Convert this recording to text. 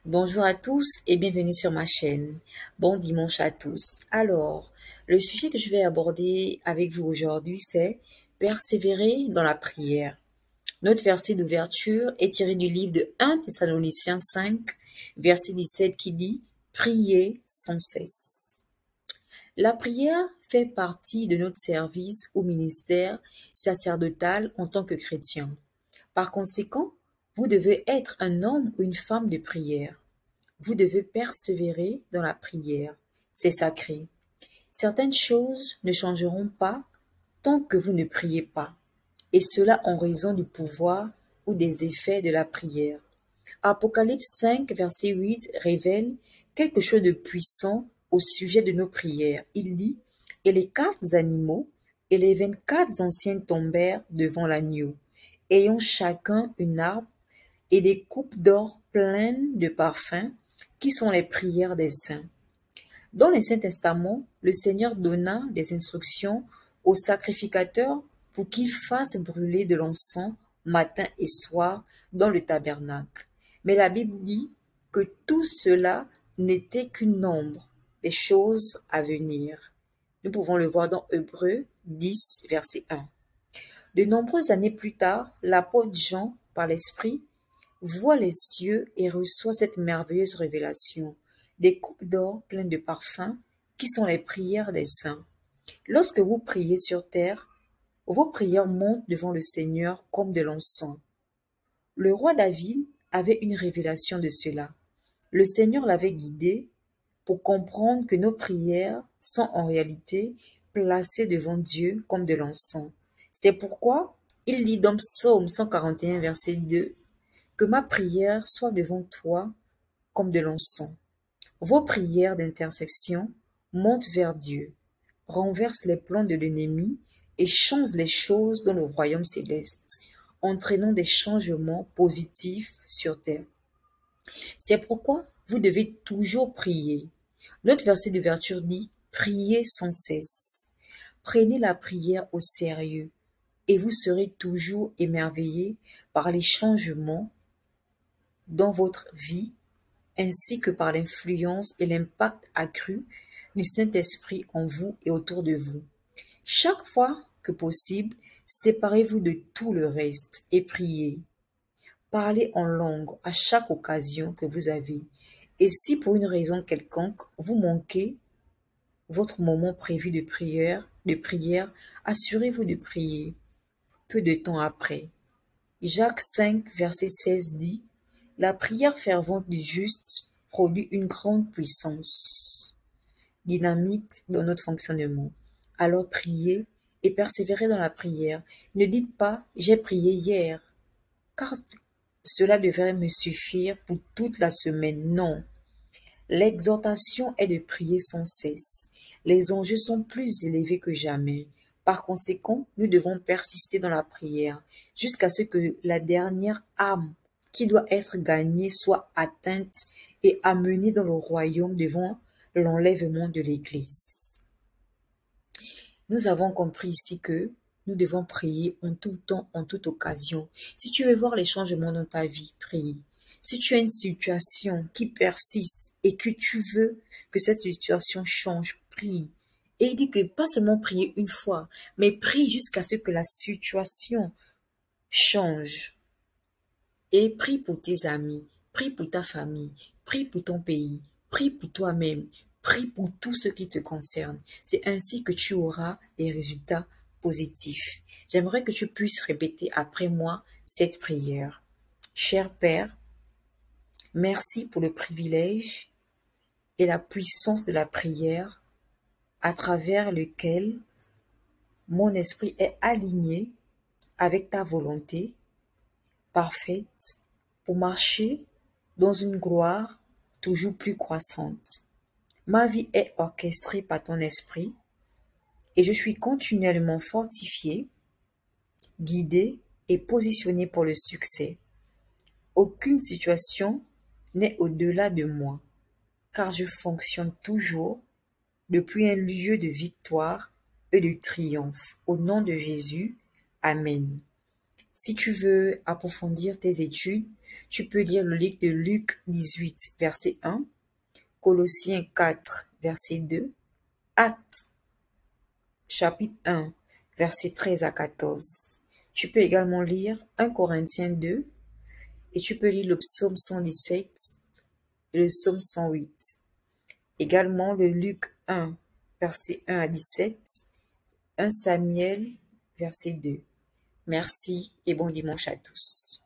Bonjour à tous et bienvenue sur ma chaîne. Bon dimanche à tous. Alors, le sujet que je vais aborder avec vous aujourd'hui, c'est persévérer dans la prière. Notre verset d'ouverture est tiré du livre de 1 Thessaloniciens 5, verset 17 qui dit « Priez sans cesse ». La prière fait partie de notre service au ministère sacerdotal en tant que chrétien. Par conséquent, vous devez être un homme ou une femme de prière. Vous devez persévérer dans la prière. C'est sacré. Certaines choses ne changeront pas tant que vous ne priez pas, et cela en raison du pouvoir ou des effets de la prière. Apocalypse 5, verset 8 révèle quelque chose de puissant au sujet de nos prières. Il dit, « Et les 4 animaux et les 24 anciens tombèrent devant l'agneau, ayant chacun une harpe et des coupes d'or pleines de parfums, qui sont les prières des saints. » Dans l'Ancien Testament, le Seigneur donna des instructions aux sacrificateurs pour qu'ils fassent brûler de l'encens matin et soir dans le tabernacle. Mais la Bible dit que tout cela n'était qu'une ombre des choses à venir. Nous pouvons le voir dans Hébreux 10, verset 1. De nombreuses années plus tard, l'apôtre Jean, par l'Esprit, voit les cieux et reçoit cette merveilleuse révélation, des coupes d'or pleines de parfums, qui sont les prières des saints. Lorsque vous priez sur terre, vos prières montent devant le Seigneur comme de l'encens. Le roi David avait une révélation de cela. Le Seigneur l'avait guidé pour comprendre que nos prières sont en réalité placées devant Dieu comme de l'encens. C'est pourquoi il dit dans Psaume 141, verset 2, que ma prière soit devant toi comme de l'encens. Vos prières d'intercession montent vers Dieu, renversent les plans de l'ennemi et changent les choses dans le royaume céleste, entraînant des changements positifs sur terre. C'est pourquoi vous devez toujours prier. Notre verset d'ouverture dit « Priez sans cesse ». Prenez la prière au sérieux et vous serez toujours émerveillés par les changements dans votre vie, ainsi que par l'influence et l'impact accru du Saint-Esprit en vous et autour de vous. Chaque fois que possible, séparez-vous de tout le reste et priez. Parlez en langue à chaque occasion que vous avez. Et si pour une raison quelconque, vous manquez votre moment prévu de prière, assurez-vous de prier peu de temps après. Jacques 5, verset 16 dit « La prière fervente du juste produit une grande puissance dynamique dans notre fonctionnement. Alors priez et persévérez dans la prière. Ne dites pas « j'ai prié hier », car cela devrait me suffire pour toute la semaine. Non, l'exhortation est de prier sans cesse. Les enjeux sont plus élevés que jamais. Par conséquent, nous devons persister dans la prière jusqu'à ce que la dernière âme qui doit être gagnée soit atteinte et amenée dans le royaume devant l'enlèvement de l'Église. Nous avons compris ici que nous devons prier en tout temps, en toute occasion. Si tu veux voir les changements dans ta vie, prie. Si tu as une situation qui persiste et que tu veux que cette situation change, prie. Et il dit que pas seulement prier une fois, mais prie jusqu'à ce que la situation change. Et prie pour tes amis, prie pour ta famille, prie pour ton pays, prie pour toi-même, prie pour tout ce qui te concerne. C'est ainsi que tu auras des résultats positifs. J'aimerais que tu puisses répéter après moi cette prière. Cher Père, merci pour le privilège et la puissance de la prière à travers lequel mon esprit est aligné avec ta volonté parfaite pour marcher dans une gloire toujours plus croissante. Ma vie est orchestrée par ton esprit et je suis continuellement fortifié, guidé et positionné pour le succès. Aucune situation n'est au-delà de moi, car je fonctionne toujours depuis un lieu de victoire et de triomphe. Au nom de Jésus, Amen. Si tu veux approfondir tes études, tu peux lire le livre de Luc 18, verset 1, Colossiens 4, verset 2, Actes chapitre 1, verset 13 à 14. Tu peux également lire 1 Corinthiens 2 et tu peux lire le psaume 117 et le psaume 108. Également le Luc 1, verset 1 à 17, 1 Samuel, verset 2. Merci et bon dimanche à tous.